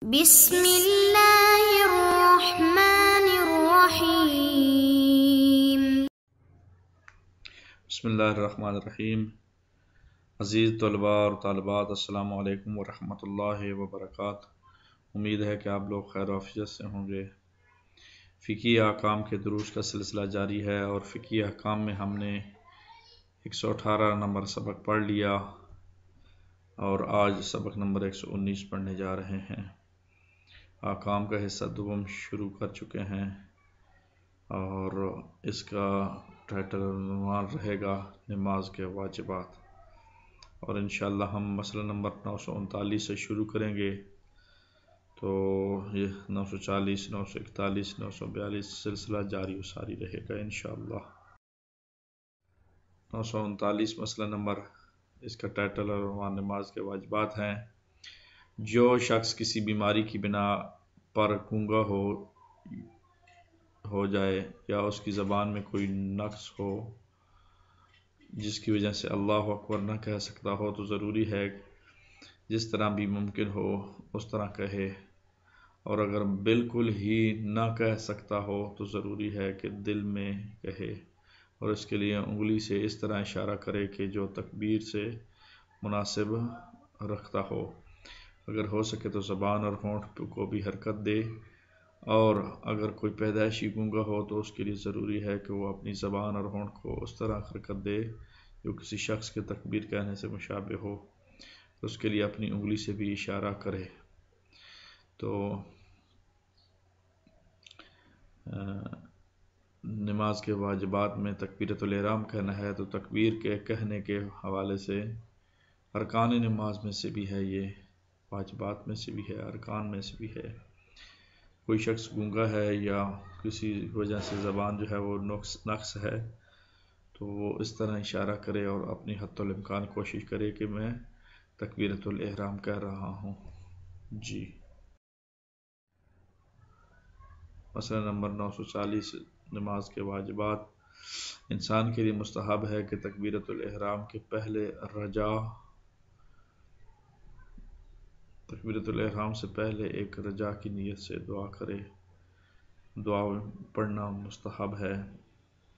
بسم اللہ الرحمن الرحیم۔ بسم اللہ الرحمن الرحیم۔ عزیز طلباء اور طالبات، السلام علیکم ورحمۃ اللہ وبرکاتہ۔ امید ہے کہ آپ لوگ خیر و عافیت سے ہوں گے۔ فقہی احکام کے دروس کا سلسلہ جاری ہے اور فقہی احکام میں ہم نے 118 نمبر سبق پڑھ لیا اور آج سبق نمبر 119 پڑھنے جا رہے ہیں۔ احکام کا حصہ دوم شروع کر چکے ہیں اور اس کا ٹائٹل عنوان رہے گا نماز کے واجبات، اور انشاءاللہ ہم مسئلہ نمبر 939 سے شروع کریں گے، تو یہ 940 941 942 سلسلہ جاری و ساری رہے گا انشاءاللہ۔ 939 مسئلہ نمبر، اس کا ٹائٹل اور عنوان نماز کے واجبات ہیں۔ جو شخص کسی بیماری کی بنا پر گونگا ہو جائے یا اس کی زبان میں کوئی نقص ہو جس کی وجہ سے اللہ اکبر نہ کہہ سکتا ہو، تو ضروری ہے جس طرح بھی ممکن ہو اس طرح کہے، اور اگر بالکل ہی نہ کہہ سکتا ہو تو ضروری ہے کہ دل میں کہے، اور اس کے لیے انگلی سے اس طرح اشارہ کرے کہ جو تکبیر سے مناسب رکھتا ہو۔ اگر ہو سکے تو زبان اور ہونٹ کو بھی حرکت دے، اور اگر کوئی پیدائشی گونگا ہو تو اس کے لیے ضروری ہے کہ وہ اپنی زبان اور ہونٹ کو اس طرح حرکت دے جو کسی شخص کے تکبیر کہنے سے مشابہ ہو، اس کے لیے اپنی انگلی سے بھی اشارہ کرے۔ تو نماز کے واجبات میں تکبیرۃ الاحرام کہنا ہے، تو تکبیر کے کہنے کے حوالے سے ارکان نماز میں سے بھی ہے، یہ واجبات میں سے بھی ہے، ارکان میں سے بھی ہے۔ کوئی شخص گونگا ہے یا کسی وجہ سے زبان جو ہے وہ نقص ہے، تو وہ اس طرح اشارہ کرے اور اپنی حد الامکان کوشش کرے کہ میں تکبیرۃ الاحرام کہہ رہا ہوں۔ جی، مسئلہ نمبر 940 نماز کے واجبات۔ انسان کے لیے مستحب ہے کہ تکبیرۃ الاحرام کے پہلے تکبیرۃ الاحرام سے پہلے ایک رجا کی نیت سے دعا کرے۔ دعا پڑھنا مستحب ہے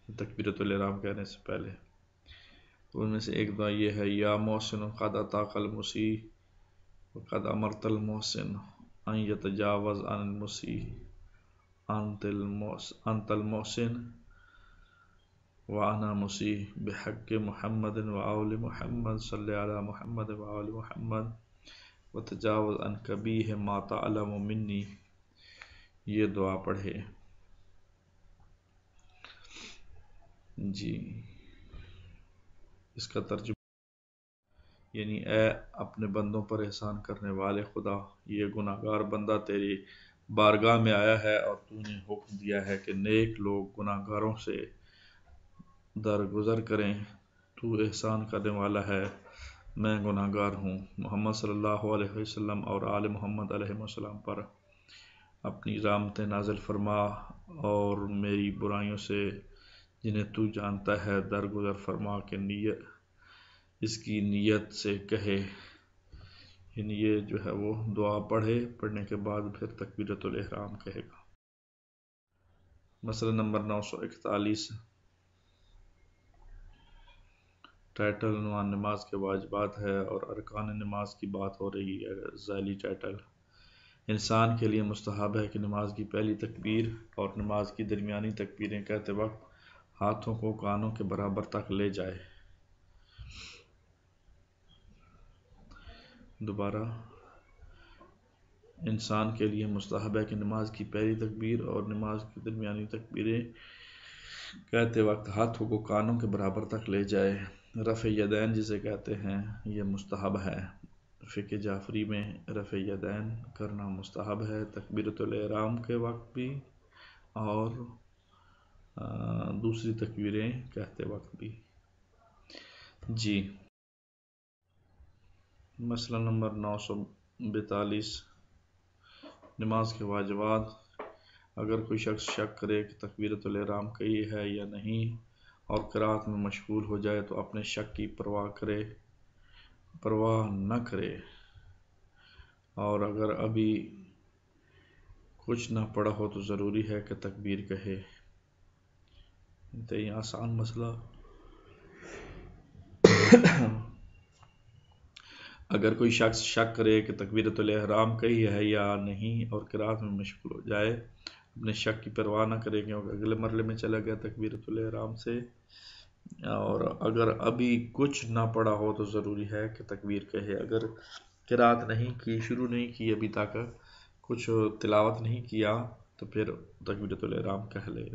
تکبیرۃ الاحرام کہنے سے پہلے۔ ان میں سے ایک دعا یہ ہے: یا محسن قد اطاق المسیء وقد امرت المحسن ان یتجاوز عن المسیء انت المحسن وانا مسیء بحق محمد وآل محمد صلی علی محمد وآل محمد وتجاوز عن قبیح ما تعلم منی۔ یہ دعا پڑھے۔ جی، اس کا ترجمہ یعنی اے اپنے بندوں پر احسان کرنے والے خدا، یہ گناہ گار بندہ تیری بارگاہ میں آیا ہے اور تو نے حکم دیا ہے کہ نیک لوگ گناہ گاروں سے درگزر کریں۔ تو احسان کرنے والا ہے، میں گناہ گار ہوں۔ محمد صلی اللہ علیہ وسلم اور آل محمد علیہ السلام پر اپنی رحمتیں نازل فرما، اور میری برائیوں سے جنہیں تو جانتا ہے درگزر فرما کہ اس کی نیت سے کہے، یعنی یہ جو ہے وہ دعا پڑھنے کے بعد پھر تکبیرۃ الاحرام کہے گا۔ مسئلہ نمبر 941، ٹائٹل عنوان نماز کے واجبات ہے اور ارکان نماز کی بات ہو رہی ہے۔ ذیلی ٹائٹل: انسان کے لیے مستحب ہے کہ نماز کی پہلی تکبیر اور نماز کی درمیانی تکبیریں کہتے وقت ہاتھوں کو کانوں کے برابر تک لے جائے۔ دوبارہ، انسان کے لیے مستحب ہے کہ نماز کی پہلی تکبیر اور نماز کی درمیانی تکبیریں کہتے وقت ہاتھوں کو کانوں کے برابر تک لے جائے۔ رفع یدین جسے کہتے ہیں، یہ مستحب ہے۔ فقہ جعفری میں رفع یدین کرنا مستحب ہے، تکبیرۃ الاحرام کے وقت بھی اور دوسری تکبیریں کہتے وقت بھی۔ جی، مسئلہ نمبر 942، نماز کے واجبات۔ اگر کوئی شخص شک کرے کہ تکبیرۃ الاحرام کہی ہے یا نہیں اور قرات میں مشغول ہو جائے تو اپنے شک کی پرواہ نہ کرے، اور اگر ابھی کچھ نہ پڑا ہو تو ضروری ہے کہ تکبیر کہے۔ انتہائی آسان مسئلہ۔ اگر کوئی شخص شک کرے کہ تکبیرۃ الاحرام کہی ہے یا نہیں اور قرات میں مشغول ہو جائے، اپنے شک کی پرواہ نہ کرے کیونکہ اگلے مرحلے میں چلا گیا تکبیرۃ الاحرام سے، اور اگر ابھی کچھ نہ پڑا ہو تو ضروری ہے کہ تکبیر کہے۔ اگر قرات نہیں کی، شروع نہیں کی، ابھی تک کچھ تلاوت نہیں کیا، تو پھر تکبیرۃ الاحرام کہہ لے۔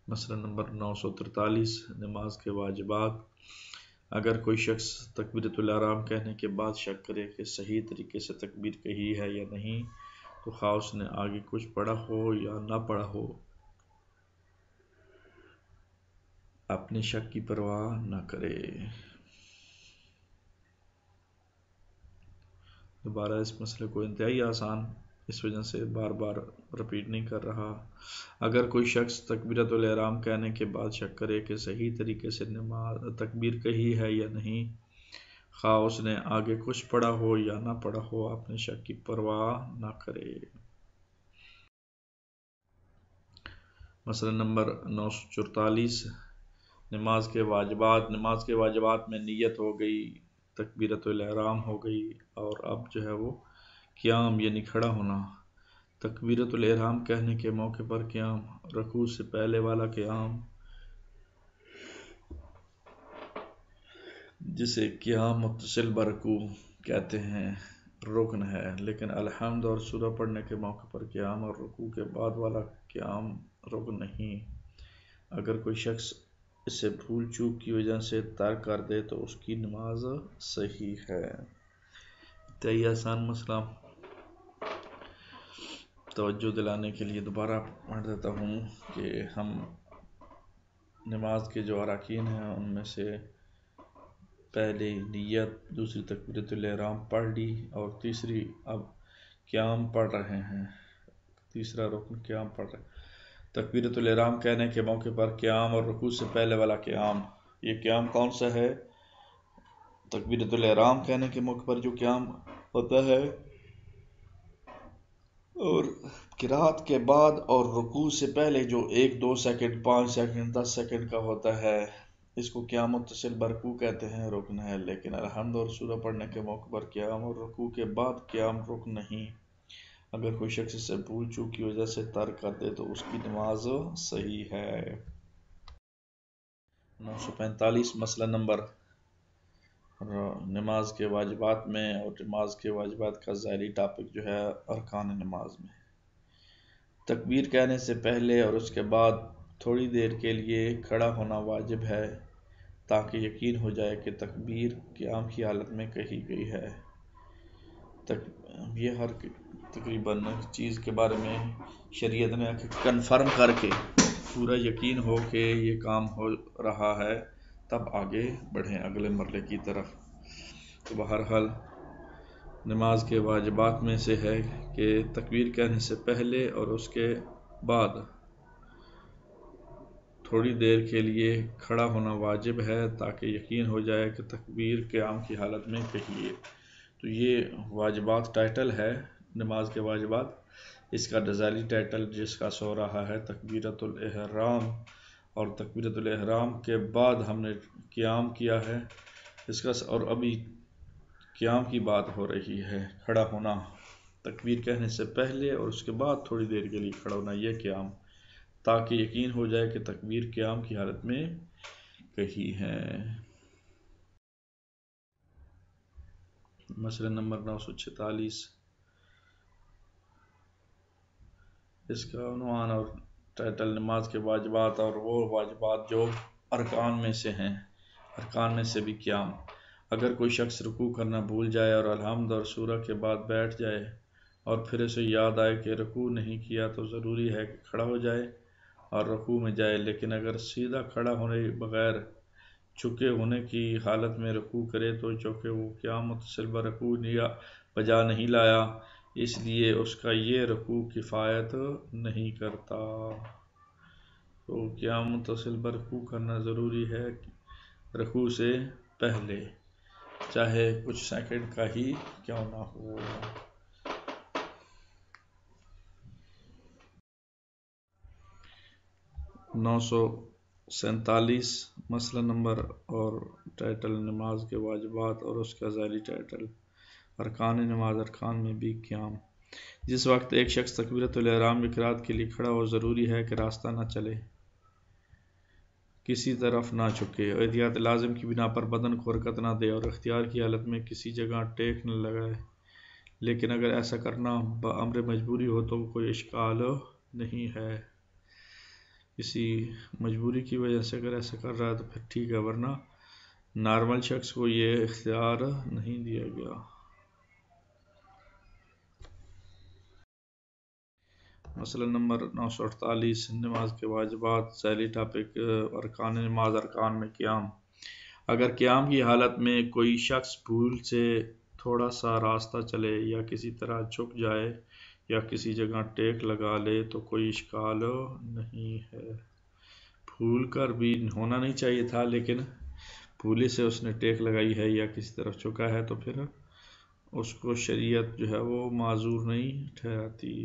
مسئلہ نمبر 943، نماز کے واجبات۔ اگر کوئی شخص تکبیرۃ الاحرام کہنے کے بعد شک کرے کہ صحیح طریقے سے تکبیر کہی ہے یا نہیں، تو خواہ اس نے آگے کچھ پڑھا ہو یا نہ پڑھا ہو، اپنے شک کی پرواہ نہ کرے۔ دوبارہ اس مسئلے کو انتہائی آسان، اس وجہ سے بار بار رپیٹ نہیں کر رہا۔ اگر کوئی شخص تکبیرۃ الاحرام کہنے کے بعد شک کرے کہ صحیح طریقے سے تکبیر کہی ہے یا نہیں، خواہ اس نے آگے کچھ پڑھا ہو یا نہ پڑھا ہو، اپنے شک کی پرواہ نہ کرے۔ مسئلہ نمبر 944، نماز کے واجبات۔ نماز کے واجبات میں نیت ہو گئی، تکبیرۃ الاحرام ہو گئی، اور اب جو ہے وہ قیام یعنی کھڑا ہونا۔ تکبیرۃ الاحرام کہنے کے موقع پر قیام، رکوع سے پہلے والا قیام، جسے قیام متصل برکوع کہتے ہیں، رکن ہے، لیکن الحمد اور سورہ پڑھنے کے موقع پر قیام اور رکوع کے بعد والا قیام رکن نہیں۔ اگر کوئی شخص اسے بھول چوک کی وجہ سے ترک کر دے تو اس کی نماز صحیح ہے۔ انتہائی آسان مسئلہ، توجہ دلانے کے لیے دوبارہ پڑھ دیتا ہوں کہ ہم نماز کے جو اراکین ہیں ان میں سے پہلی نیت، دوسری تکبیرۃ الاحرام پڑھ لی، اور تیسری اب قیام پڑھ رہے ہیں، تیسرا رکن قیام پڑھ رہے ہیں۔ تکبیرۃ الاحرام کہنے کے موقع پر قیام اور رکوع سے پہلے والا قیام، یہ قیام کون سا ہے؟ تکبیرۃ الاحرام کہنے کے موقع پر جو قیام ہوتا ہے اور قرات کے بعد اور رکوع سے پہلے جو 1 2 سیکنڈ 5 سیکنڈ 10 سیکنڈ کا ہوتا ہے، اس کو قیام متصل برکوع کہتے ہیں، رکن ہے، لیکن الحمد اور سورہ پڑھنے کے موقع پر قیام اور رکوع کے بعد قیام رکن نہیں۔ اگر کوئی شخص اسے بھول چوک کی وجہ سے ترک کر دے تو اس کی نماز صحیح ہے۔ 945 مسئلہ نمبر نماز کے واجبات میں، اور نماز کے واجبات کا ظاہری ٹاپک جو ہے ارکان نماز میں۔ تکبیر کہنے سے پہلے اور اس کے بعد تھوڑی دیر کے لیے کھڑا ہونا واجب ہے تاکہ یقین ہو جائے کہ تکبیر قیام کی حالت میں کہی گئی ہے۔ یہ ہر تقریباً چیز کے بارے میں شریعت نے کنفرم کر کے پورا یقین ہو کہ یہ کام ہو رہا ہے تب آگے بڑھیں اگلے مرحلے کی طرف۔ تو بہرحال نماز کے واجبات میں سے ہے کہ تکبیر کہنے سے پہلے اور اس کے بعد تھوڑی دیر کے لیے کھڑا ہونا واجب ہے تاکہ یقین ہو جائے کہ تکبیر قیام کی حالت میں کہی ہے۔ تو یہ واجبات ٹائٹل ہے نماز کے واجبات۔ اس کا ڈیزائری ٹائٹل جس کا سو رہا ہے تکبیرۃ الاحرام، اور تکبیرۃ الاحرام کے بعد ہم نے قیام کیا ہے اس کا، اور ابھی قیام کی بات ہو رہی ہے، کھڑا ہونا تکبیر کہنے سے پہلے اور اس کے بعد تھوڑی دیر کے لیے کھڑا ہونا، یہ قیام، تاکہ یقین ہو جائے کہ تکبیر قیام کی حالت میں کہی ہے۔ مسئلہ نمبر 946، اس کا عنوان اور ٹائٹل نماز کے واجبات اور وہ واجبات جو ارکان میں سے ہیں، ارکان میں سے بھی قیام۔ اگر کوئی شخص رکوع کرنا بھول جائے اور الحمد اور سورہ کے بعد بیٹھ جائے اور پھر اسے یاد آئے کہ رکوع نہیں کیا تو ضروری ہے کہ کھڑا ہو جائے اور رکوع میں جائے، لیکن اگر سیدھا کھڑا ہونے بغیر جھکے ہونے کی حالت میں رکوع کرے تو چونکہ وہ قیام متصل برکوع بجا نہیں لایا، اس لیے اس کا یہ رکوع کفایت نہیں کرتا۔ تو قیام متصل برکوع کرنا ضروری ہے رکوع سے پہلے، چاہے کچھ سیکنڈ کا ہی کیوں نہ ہو۔ 947 مسئلہ نمبر اور ٹائٹل نماز کے واجبات اور اس کا ذیلی ٹائٹل ارکان نماز، ارکان میں بھی قیام۔ جس وقت ایک شخص تکبیرۃ الاحرام میں قرات کے لیے کھڑا ہو، ضروری ہے کہ راستہ نہ چلے، کسی طرف نہ جھکے، احتیاط لازم کی بنا پر بدن کو حرکت نہ دے اور اختیار کی حالت میں کسی جگہ ٹیک نہ لگائے۔ لیکن اگر ایسا کرنا بامر مجبوری ہو تو کوئی اشکال نہیں ہے۔ کسی مجبوری کی وجہ سے اگر ایسا کر رہا ہے تو پھر ٹھیک ہے، ورنہ نارمل شخص کو یہ اختیار نہیں دیا گیا۔ مسئلہ نمبر 948 نماز کے واجبات، ذیلی ٹاپک ارکان نماز، ارکان میں قیام۔ اگر قیام کی حالت میں کوئی شخص بھول سے تھوڑا سا راستہ چلے یا کسی طرح جھک جائے یا کسی جگہ ٹیک لگا لے تو کوئی اشکال نہیں ہے۔ بھول کر بھی ہونا نہیں چاہیے تھا، لیکن بھولے سے اس نے ٹیک لگائی ہے یا کسی طرف جھکا ہے تو پھر اس کو شریعت جو ہے وہ معذور نہیں ٹھہراتی۔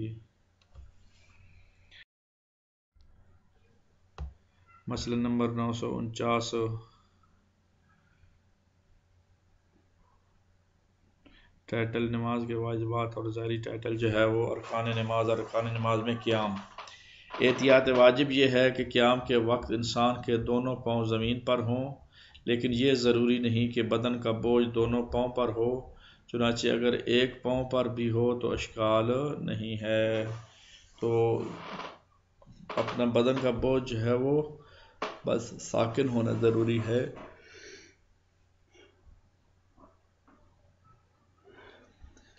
مسئلہ نمبر 949 ٹائٹل نماز کے واجبات اور ذیلی ٹائٹل جو ہے وہ ارکان نماز، ارکان نماز میں قیام۔ احتیاط واجب یہ ہے کہ قیام کے وقت انسان کے دونوں پاؤں زمین پر ہوں، لیکن یہ ضروری نہیں کہ بدن کا بوجھ دونوں پاؤں پر ہو، چنانچہ اگر ایک پاؤں پر بھی ہو تو اشکال نہیں ہے۔ تو اپنا بدن کا بوجھ جو ہے وہ بس ساکن ہونا ضروری ہے۔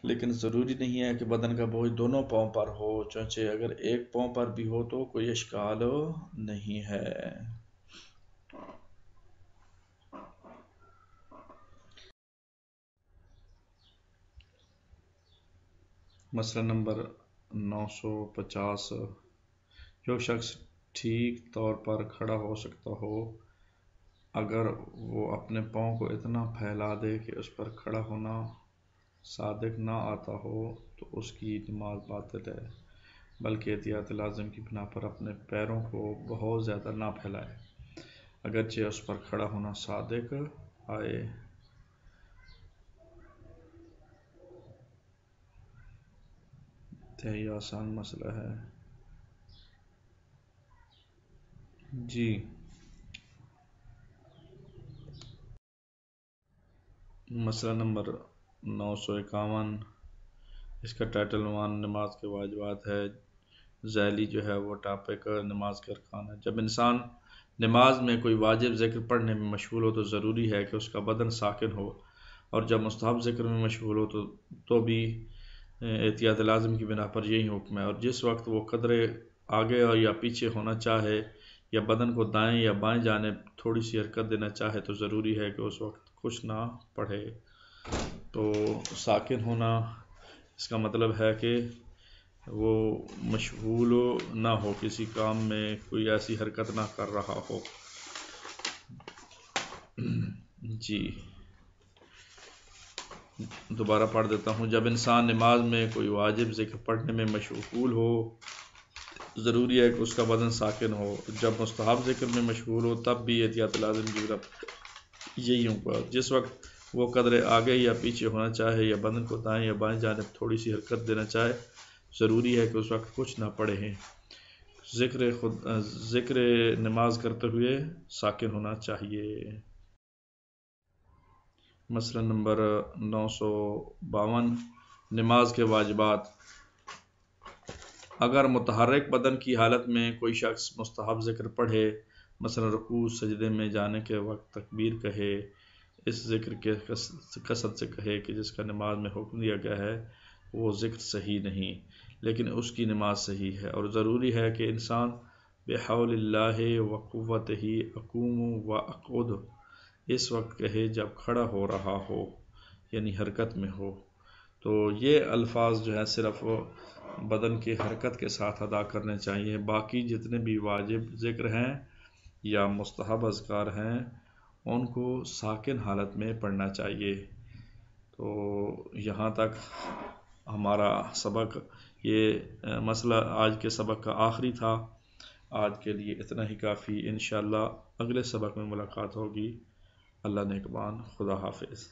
لیکن ضروری نہیں ہے کہ بدن کا بوجھ دونوں پاؤں پر ہو، چنانچہ اگر ایک پاؤں پر بھی ہو تو کوئی اشکال نہیں ہے۔ مسئلہ نمبر 950 جو شخص ٹھیک طور پر کھڑا ہو سکتا ہو، اگر وہ اپنے پاؤں کو اتنا پھیلا دے کہ اس پر کھڑا ہونا صادق نہ آتا ہو تو اس کی نماز باطل ہے، بلکہ احتیاط لازم کی بنا پر اپنے پیروں کو بہت زیادہ نہ پھیلائے، اگرچہ اس پر کھڑا ہونا صادق آئے۔ انتہائی آسان مسئلہ ہے جی۔ مسئلہ نمبر 951 اس کا ٹائٹل عنوان نماز کے واجبات ہے، ذیلی جو ہے وہ ٹاپک نماز کے ارکان ہے۔ جب انسان نماز میں کوئی واجب ذکر پڑھنے میں مشغول ہو تو ضروری ہے کہ اس کا بدن ساکن ہو، اور جب مستحب ذکر میں مشغول ہو تو بھی احتیاط لازم کی بنا پر یہی حکم ہے، اور جس وقت وہ قدرے آگے یا پیچھے ہونا چاہے یا بدن کو دائیں یا بائیں جانب تھوڑی سی حرکت دینا چاہے تو ضروری ہے کہ اس وقت کچھ نہ پڑھے۔ تو ساکن ہونا اس کا مطلب ہے کہ وہ مشغول نہ ہو کسی کام میں، کوئی ایسی حرکت نہ کر رہا ہو جی۔ دوبارہ پڑھ دیتا ہوں، جب انسان نماز میں کوئی واجب ذکر پڑھنے میں مشغول ہو ضروری ہے کہ اس کا بدن ساکن ہو، جب مستحب ذکر میں مشغول ہو تب بھی احتیاط لازم کی یہی ہوگا، جس وقت وہ قدرے آگے یا پیچھے ہونا چاہے یا بدن کو دائیں یا بائیں جانب تھوڑی سی حرکت دینا چاہے ضروری ہے کہ اس وقت کچھ نہ پڑھے ہیں۔ ذکر نماز کرتے ہوئے ساکن ہونا چاہیے۔ مسئلہ نمبر 952 نماز کے واجبات۔ اگر متحرک بدن کی حالت میں کوئی شخص مستحب ذکر پڑھے، مثلا رکوع سجدے میں جانے کے وقت تکبیر کہے، اس ذکر کے کثرت سے کہے کہ جس کا نماز میں حکم دیا گیا ہے، وہ ذکر صحیح نہیں، لیکن اس کی نماز صحیح ہے، اور ضروری ہے کہ انسان بحول اللہ وقوتہ اقوم واقعد اس وقت کہے جب کھڑا ہو رہا ہو، یعنی حرکت میں ہو۔ تو یہ الفاظ جو ہے صرف بدن کی حرکت کے ساتھ ادا کرنے چاہیے، باقی جتنے بھی واجب ذکر ہیں یا مستحب اذکار ہیں ان کو ساکن حالت میں پڑھنا چاہیے۔ تو یہاں تک ہمارا سبق، یہ مسئلہ آج کے سبق کا آخری تھا۔ آج کے لیے اتنا ہی کافی، انشاءاللہ اگلے سبق میں ملاقات ہوگی۔ اللہ نگہبان، خدا حافظ۔